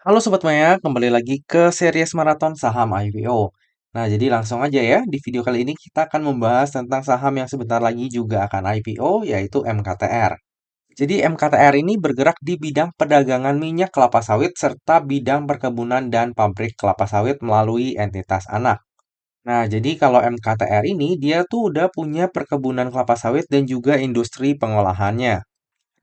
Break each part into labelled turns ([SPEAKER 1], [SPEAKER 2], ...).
[SPEAKER 1] Halo Sobat Maya, kembali lagi ke series Maraton Saham IPO. Nah, jadi langsung aja ya, di video kali ini kita akan membahas tentang saham yang sebentar lagi juga akan IPO, yaitu MKTR. Jadi MKTR ini bergerak di bidang perdagangan minyak kelapa sawit serta bidang perkebunan dan pabrik kelapa sawit melalui entitas anak. Nah, jadi kalau MKTR ini, dia tuh udah punya perkebunan kelapa sawit dan juga industri pengolahannya.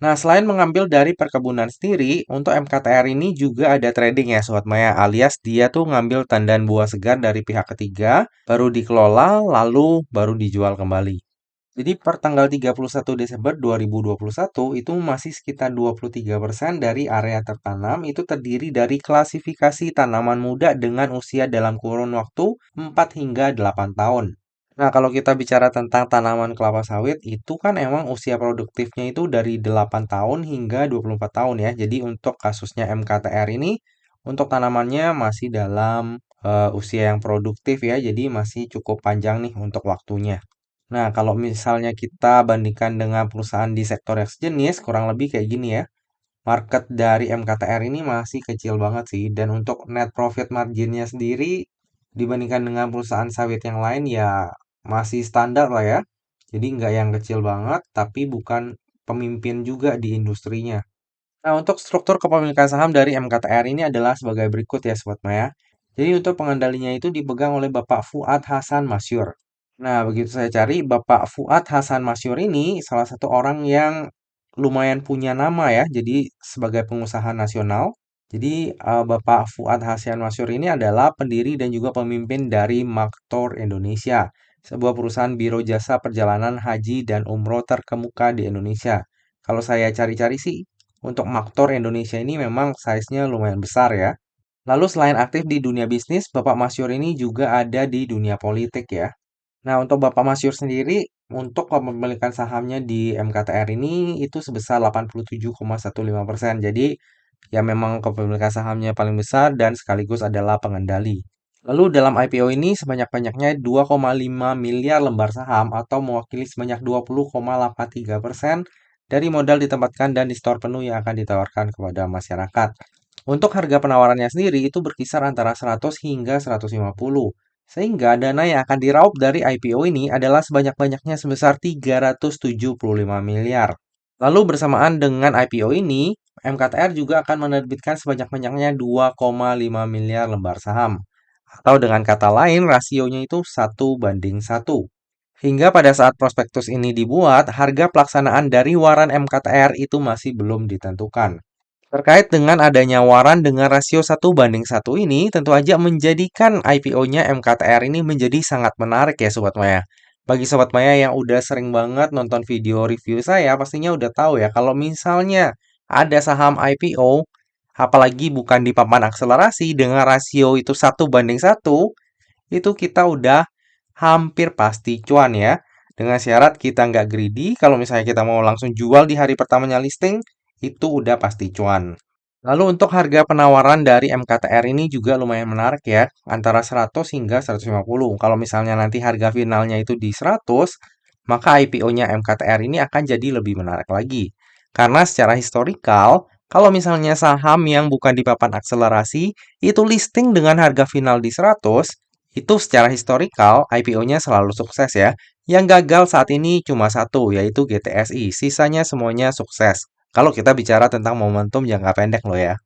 [SPEAKER 1] Nah, selain mengambil dari perkebunan sendiri, untuk MKTR ini juga ada trading ya Sobat Maya, alias dia tuh ngambil tandan buah segar dari pihak ketiga, baru dikelola, lalu baru dijual kembali. Jadi per tanggal 31 Desember 2021 itu masih sekitar 23% dari area tertanam itu terdiri dari klasifikasi tanaman muda dengan usia dalam kurun waktu 4 hingga 8 tahun. Nah, kalau kita bicara tentang tanaman kelapa sawit, itu kan emang usia produktifnya itu dari 8 tahun hingga 24 tahun ya. Jadi untuk kasusnya MKTR ini, untuk tanamannya masih dalam usia yang produktif ya. Jadi masih cukup panjang nih untuk waktunya. Nah, kalau misalnya kita bandingkan dengan perusahaan di sektor yang sejenis, kurang lebih kayak gini ya. Market dari MKTR ini masih kecil banget sih. Dan untuk net profit marginnya sendiri, dibandingkan dengan perusahaan sawit yang lain ya masih standar lah ya. Jadi nggak yang kecil banget, tapi bukan pemimpin juga di industrinya. Nah, untuk struktur kepemilikan saham dari MKTR ini adalah sebagai berikut ya Sobat Maya. Jadi untuk pengendalinya itu dipegang oleh Bapak Fuad Hasan Masyur. Nah, begitu saya cari, Bapak Fuad Hasan Masyur ini salah satu orang yang lumayan punya nama ya, jadi sebagai pengusaha nasional. Jadi, Bapak Fuad Hasan Masyur ini adalah pendiri dan juga pemimpin dari Maktor Indonesia, sebuah perusahaan biro jasa perjalanan haji dan umroh terkemuka di Indonesia. Kalau saya cari-cari sih, untuk Maktor Indonesia ini memang size-nya lumayan besar ya. Lalu selain aktif di dunia bisnis, Bapak Masyur ini juga ada di dunia politik ya. Nah, untuk Bapak Masyur sendiri, untuk kepemilikan sahamnya di MKTR ini itu sebesar 87,15%. Jadi, ya memang kepemilikan sahamnya paling besar dan sekaligus adalah pengendali. Lalu dalam IPO ini sebanyak-banyaknya 2,5 miliar lembar saham atau mewakili sebanyak 20,83% dari modal ditempatkan dan di store penuh yang akan ditawarkan kepada masyarakat. Untuk harga penawarannya sendiri itu berkisar antara 100 hingga 150. Sehingga dana yang akan diraup dari IPO ini adalah sebanyak-banyaknya sebesar 375 miliar. Lalu bersamaan dengan IPO ini, MKTR juga akan menerbitkan sebanyak-banyaknya 2,5 miliar lembar saham. Atau dengan kata lain, rasionya itu 1:1. Hingga pada saat prospektus ini dibuat, harga pelaksanaan dari waran MKTR itu masih belum ditentukan. Terkait dengan adanya waran dengan rasio 1:1 ini, tentu aja menjadikan IPO-nya MKTR ini menjadi sangat menarik ya Sobat Maya. Bagi Sobat Maya yang udah sering banget nonton video review saya, pastinya udah tahu ya kalau misalnya ada saham IPO, apalagi bukan di papan akselerasi dengan rasio itu 1:1, itu kita udah hampir pasti cuan ya. Dengan syarat kita nggak greedy, kalau misalnya kita mau langsung jual di hari pertamanya listing, itu udah pasti cuan. Lalu untuk harga penawaran dari MKTR ini juga lumayan menarik ya, antara 100 hingga 150. Kalau misalnya nanti harga finalnya itu di 100, maka IPO-nya MKTR ini akan jadi lebih menarik lagi. Karena secara historikal, kalau misalnya saham yang bukan di papan akselerasi, itu listing dengan harga final di 100, itu secara historikal IPO-nya selalu sukses ya. Yang gagal saat ini cuma satu, yaitu GTSI. Sisanya semuanya sukses. Kalau kita bicara tentang momentum jangka pendek loh ya.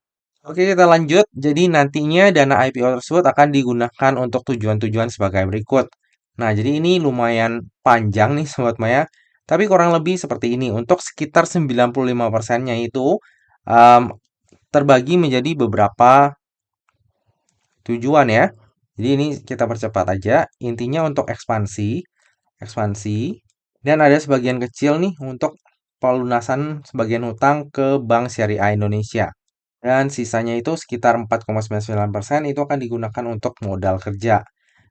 [SPEAKER 1] Oke, kita lanjut. Jadi nantinya dana IPO tersebut akan digunakan untuk tujuan-tujuan sebagai berikut. Nah, jadi ini lumayan panjang nih Sobat Maya. Tapi kurang lebih seperti ini. Untuk sekitar 95%-nya itu em, terbagi menjadi beberapa tujuan ya. Jadi ini kita percepat aja. Intinya untuk ekspansi, dan ada sebagian kecil nih untuk pelunasan sebagian hutang ke Bank Syariah Indonesia. Dan sisanya itu sekitar 4,99% itu akan digunakan untuk modal kerja.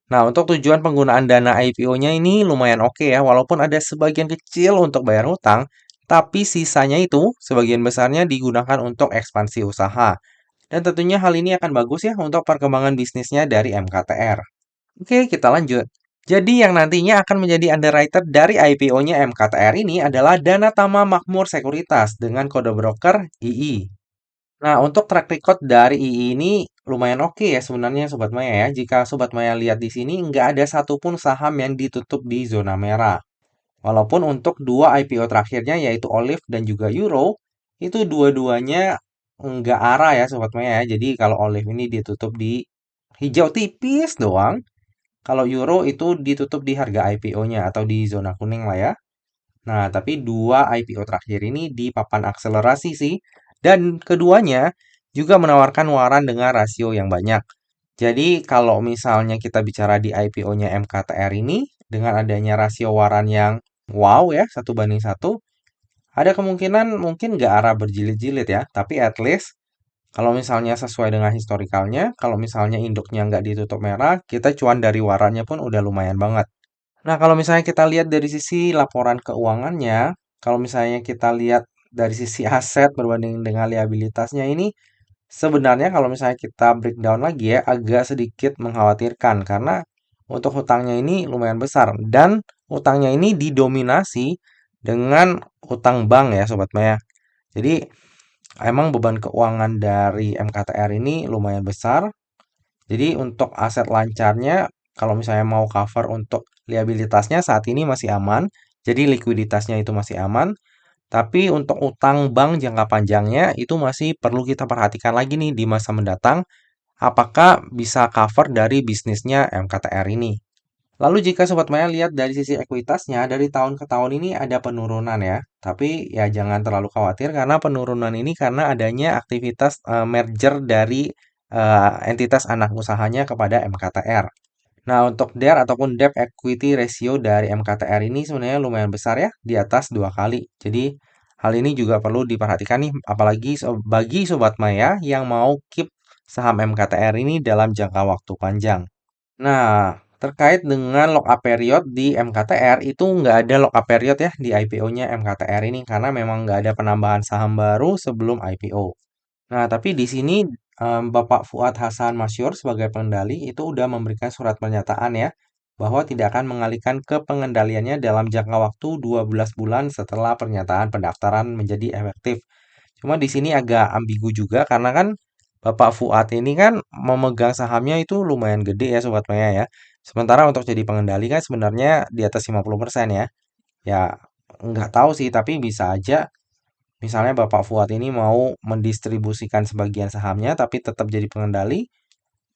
[SPEAKER 1] Nah, untuk tujuan penggunaan dana IPO-nya ini lumayan oke ya, walaupun ada sebagian kecil untuk bayar hutang, tapi sisanya itu sebagian besarnya digunakan untuk ekspansi usaha. Dan tentunya hal ini akan bagus ya untuk perkembangan bisnisnya dari MKTR. Oke, kita lanjut. Jadi yang nantinya akan menjadi underwriter dari IPO-nya MKTR ini adalah Dana Tama Makmur Sekuritas dengan kode broker II. Nah, untuk track record dari II ini lumayan oke ya sebenarnya Sobat Maya ya. Jika Sobat Maya lihat di sini, nggak ada satupun saham yang ditutup di zona merah. Walaupun untuk dua IPO terakhirnya yaitu Olive dan juga Euro, itu dua-duanya nggak arah ya Sobat Maya ya. Jadi kalau Olive ini ditutup di hijau tipis doang, kalau Euro itu ditutup di harga IPO-nya atau di zona kuning lah ya. Nah, tapi dua IPO terakhir ini di papan akselerasi sih. Dan keduanya juga menawarkan waran dengan rasio yang banyak. Jadi kalau misalnya kita bicara di IPO-nya MKTR ini, dengan adanya rasio waran yang wow ya, 1 banding 1, ada kemungkinan mungkin nggak arah berjilid-jilid ya. Tapi at least kalau misalnya sesuai dengan historikalnya, kalau misalnya induknya nggak ditutup merah, kita cuan dari warannya pun udah lumayan banget. Nah, kalau misalnya kita lihat dari sisi laporan keuangannya, kalau misalnya kita lihat dari sisi aset berbanding dengan liabilitasnya ini, sebenarnya kalau misalnya kita breakdown lagi ya, agak sedikit mengkhawatirkan karena untuk hutangnya ini lumayan besar dan hutangnya ini didominasi dengan hutang bank ya Sobat Maya. Jadi emang beban keuangan dari MKTR ini lumayan besar. Jadi untuk aset lancarnya, kalau misalnya mau cover untuk liabilitasnya saat ini masih aman. Jadi likuiditasnya itu masih aman. Tapi untuk utang bank jangka panjangnya itu masih perlu kita perhatikan lagi nih di masa mendatang. Apakah bisa cover dari bisnisnya MKTR ini? Lalu jika Sobat Maya lihat dari sisi ekuitasnya, dari tahun ke tahun ini ada penurunan ya. Tapi ya jangan terlalu khawatir karena penurunan ini karena adanya aktivitas merger dari entitas anak usahanya kepada MKTR. Nah, untuk DER ataupun Debt Equity Ratio dari MKTR ini sebenarnya lumayan besar ya, di atas 2 kali. Jadi hal ini juga perlu diperhatikan nih, apalagi bagi Sobat Maya yang mau keep saham MKTR ini dalam jangka waktu panjang. Nah, terkait dengan lock-up period di MKTR, itu nggak ada lock-up period ya di IPO-nya MKTR ini, karena memang nggak ada penambahan saham baru sebelum IPO. Nah, tapi di sini Bapak Fuad Hasan Masyur sebagai pengendali itu udah memberikan surat pernyataan ya, bahwa tidak akan mengalihkan ke pengendaliannya dalam jangka waktu 12 bulan setelah pernyataan pendaftaran menjadi efektif. Cuma di sini agak ambigu juga karena kan Bapak Fuad ini kan memegang sahamnya itu lumayan gede ya Sobat Maya ya. Sementara untuk jadi pengendali kan sebenarnya di atas 50% ya. Ya nggak tahu sih tapi bisa aja misalnya Bapak Fuad ini mau mendistribusikan sebagian sahamnya tapi tetap jadi pengendali.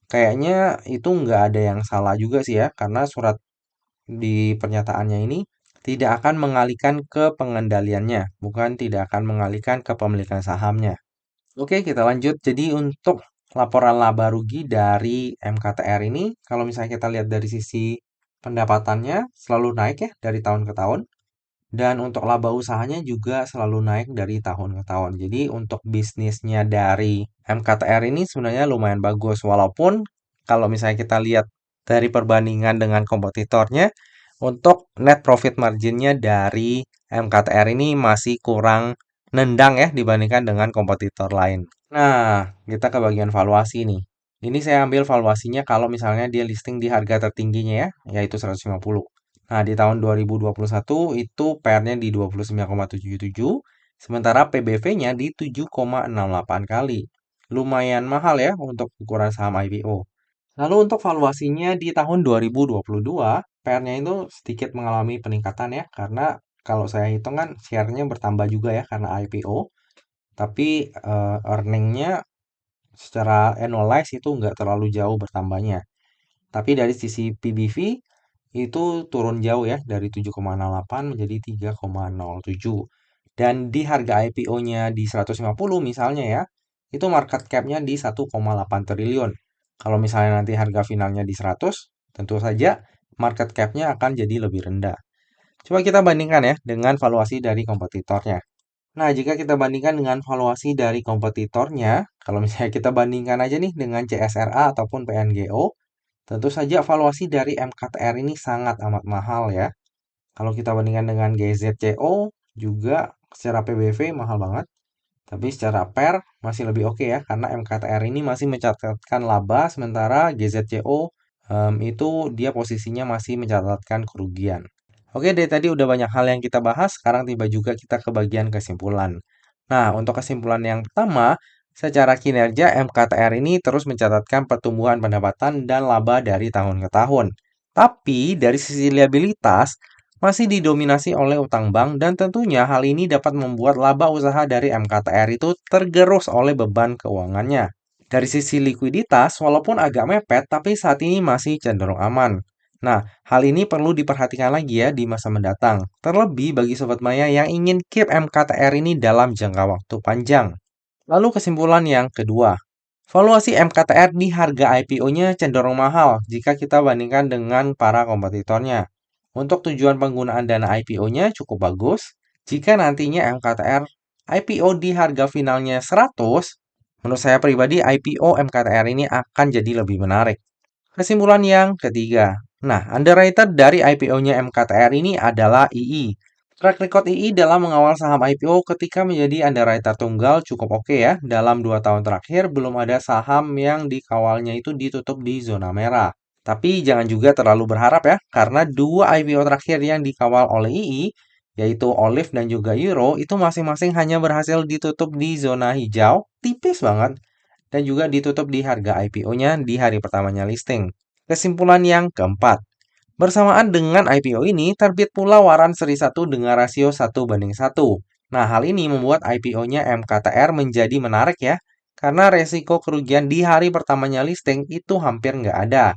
[SPEAKER 1] Kayaknya itu nggak ada yang salah juga sih ya karena surat di pernyataannya ini tidak akan mengalihkan ke pengendaliannya, bukan tidak akan mengalihkan ke pemilikan sahamnya. Oke, kita lanjut. Jadi untuk laporan laba rugi dari MKTR ini, kalau misalnya kita lihat dari sisi pendapatannya selalu naik ya dari tahun ke tahun. Dan untuk laba usahanya juga selalu naik dari tahun ke tahun. Jadi untuk bisnisnya dari MKTR ini sebenarnya lumayan bagus. Walaupun kalau misalnya kita lihat dari perbandingan dengan kompetitornya, untuk net profit marginnya dari MKTR ini masih kurang nendang ya dibandingkan dengan kompetitor lain. Nah, kita ke bagian valuasi nih. Ini saya ambil valuasinya kalau misalnya dia listing di harga tertingginya ya, yaitu 150. Nah, di tahun 2021 itu PR-nya di 29,77, sementara PBV-nya di 7,68 kali. Lumayan mahal ya untuk ukuran saham IPO. Lalu untuk valuasinya di tahun 2022, PR-nya itu sedikit mengalami peningkatan ya, karena kalau saya hitung kan share-nya bertambah juga ya karena IPO. Tapi earning-nya secara annualize itu nggak terlalu jauh bertambahnya. Tapi dari sisi PBV itu turun jauh ya dari 7,68 menjadi 3,07. Dan di harga IPO-nya di 150 misalnya ya, itu market cap-nya di 1,8 triliun. Kalau misalnya nanti harga finalnya di 100, tentu saja market cap-nya akan jadi lebih rendah. Coba kita bandingkan ya dengan valuasi dari kompetitornya. Nah, jika kita bandingkan dengan valuasi dari kompetitornya, kalau misalnya kita bandingkan aja nih dengan CSRA ataupun PNGO, tentu saja valuasi dari MKTR ini sangat amat mahal ya. Kalau kita bandingkan dengan GZCO juga secara PBV mahal banget, tapi secara PER masih lebih oke ya karena MKTR ini masih mencatatkan laba sementara GZCO itu dia posisinya masih mencatatkan kerugian. Oke, dari tadi udah banyak hal yang kita bahas, sekarang tiba juga kita ke bagian kesimpulan. Nah, untuk kesimpulan yang pertama, Secara kinerja, MKTR ini terus mencatatkan pertumbuhan pendapatan dan laba dari tahun ke tahun. Tapi dari sisi liabilitas, masih didominasi oleh utang bank dan tentunya hal ini dapat membuat laba usaha dari MKTR itu tergerus oleh beban keuangannya. Dari sisi likuiditas, walaupun agak mepet, tapi saat ini masih cenderung aman. Nah, hal ini perlu diperhatikan lagi ya di masa mendatang. Terlebih bagi Sobat Maya yang ingin keep MKTR ini dalam jangka waktu panjang. Lalu kesimpulan yang kedua, valuasi MKTR di harga IPO-nya cenderung mahal jika kita bandingkan dengan para kompetitornya. Untuk tujuan penggunaan dana IPO-nya cukup bagus. Jika nantinya MKTR IPO di harga finalnya 100, menurut saya pribadi IPO MKTR ini akan jadi lebih menarik. Kesimpulan yang ketiga. Nah, underrated dari IPO-nya MKTR ini adalah II. Track record II dalam mengawal saham IPO ketika menjadi underwriter tunggal cukup oke ya. Dalam 2 tahun terakhir belum ada saham yang dikawalnya itu ditutup di zona merah. Tapi jangan juga terlalu berharap ya, karena dua IPO terakhir yang dikawal oleh II, yaitu Olive dan juga Euro, itu masing-masing hanya berhasil ditutup di zona hijau, tipis banget, dan juga ditutup di harga IPO-nya di hari pertamanya listing. Kesimpulan yang keempat, bersamaan dengan IPO ini, terbit pula waran seri 1 dengan rasio 1:1. Nah, hal ini membuat IPO-nya MKTR menjadi menarik ya, karena resiko kerugian di hari pertamanya listing itu hampir nggak ada.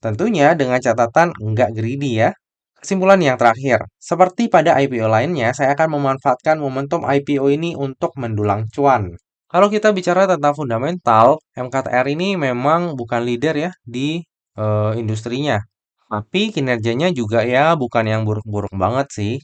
[SPEAKER 1] Tentunya dengan catatan nggak greedy ya. Kesimpulan yang terakhir, seperti pada IPO lainnya, saya akan memanfaatkan momentum IPO ini untuk mendulang cuan. Kalau kita bicara tentang fundamental, MKTR ini memang bukan leader ya di industrinya. Tapi kinerjanya juga ya bukan yang buruk-buruk banget sih.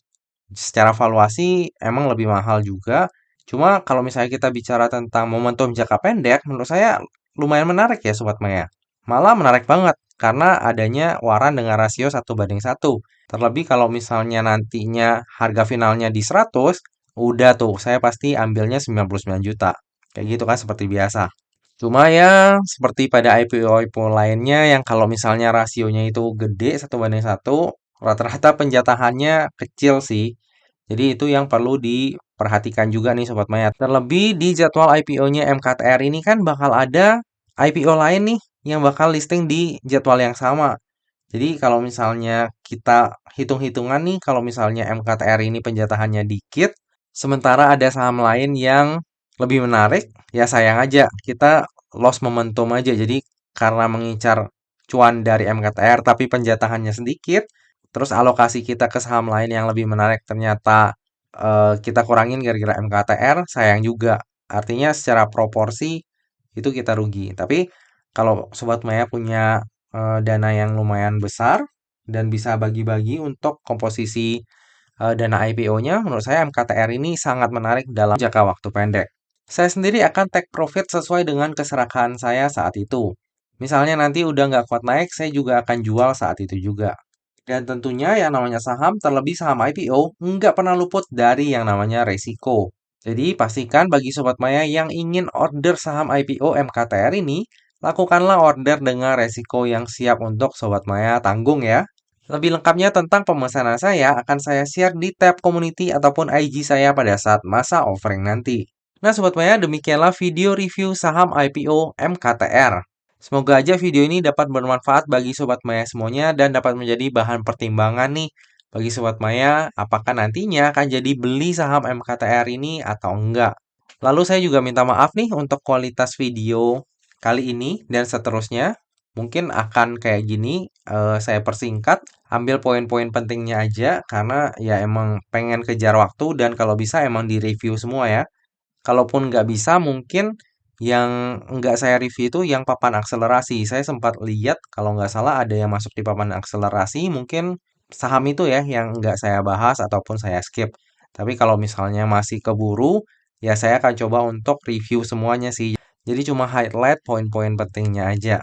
[SPEAKER 1] Secara valuasi emang lebih mahal juga. Cuma kalau misalnya kita bicara tentang momentum jangka pendek, menurut saya lumayan menarik ya Sobat Maya. Malah menarik banget karena adanya waran dengan rasio 1:1. Terlebih kalau misalnya nantinya harga finalnya di 100, udah tuh saya pasti ambilnya 99 juta. Kayak gitu kan seperti biasa. Cuma ya seperti pada IPO-IPO lainnya yang kalau misalnya rasionya itu gede 1:1, rata-rata penjatahannya kecil sih. Jadi itu yang perlu diperhatikan juga nih Sobat Maya. Terlebih di jadwal IPO-nya MKTR ini kan bakal ada IPO lain nih yang bakal listing di jadwal yang sama. Jadi kalau misalnya kita hitung-hitungan nih, kalau misalnya MKTR ini penjatahannya dikit, sementara ada saham lain yang lebih menarik, ya sayang aja kita lost momentum aja. Jadi karena mengincar cuan dari MKTR tapi penjatahannya sedikit, terus alokasi kita ke saham lain yang lebih menarik ternyata kita kurangin gara-gara MKTR, sayang juga. Artinya secara proporsi itu kita rugi. Tapi kalau Sobat Maya punya dana yang lumayan besar dan bisa bagi-bagi untuk komposisi dana IPO-nya, menurut saya MKTR ini sangat menarik dalam jangka waktu pendek. Saya sendiri akan take profit sesuai dengan keserakahan saya saat itu. Misalnya nanti udah nggak kuat naik, saya juga akan jual saat itu juga. Dan tentunya yang namanya saham, terlebih saham IPO, nggak pernah luput dari yang namanya resiko. Jadi pastikan bagi Sobat Maya yang ingin order saham IPO MKTR ini, lakukanlah order dengan resiko yang siap untuk Sobat Maya tanggung ya. Lebih lengkapnya tentang pemesanan saya akan saya share di tab community ataupun IG saya pada saat masa offering nanti. Nah Sobat Maya, demikianlah video review saham IPO MKTR. Semoga aja video ini dapat bermanfaat bagi Sobat Maya semuanya dan dapat menjadi bahan pertimbangan nih bagi Sobat Maya apakah nantinya akan jadi beli saham MKTR ini atau enggak. Lalu saya juga minta maaf nih untuk kualitas video kali ini dan seterusnya. Mungkin akan kayak gini, saya persingkat, ambil poin-poin pentingnya aja karena ya emang pengen kejar waktu dan kalau bisa emang di-review semua ya. Kalaupun nggak bisa mungkin yang nggak saya review itu yang papan akselerasi. Saya sempat lihat kalau nggak salah ada yang masuk di papan akselerasi, mungkin saham itu ya yang nggak saya bahas ataupun saya skip. Tapi kalau misalnya masih keburu, ya saya akan coba untuk review semuanya sih. Jadi cuma highlight poin-poin pentingnya aja.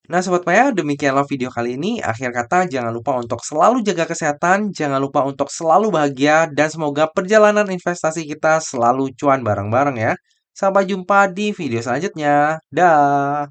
[SPEAKER 1] Nah, Sobat Maya, demikianlah video kali ini. Akhir kata, jangan lupa untuk selalu jaga kesehatan, jangan lupa untuk selalu bahagia, dan semoga perjalanan investasi kita selalu cuan bareng-bareng ya. Sampai jumpa di video selanjutnya. Dah.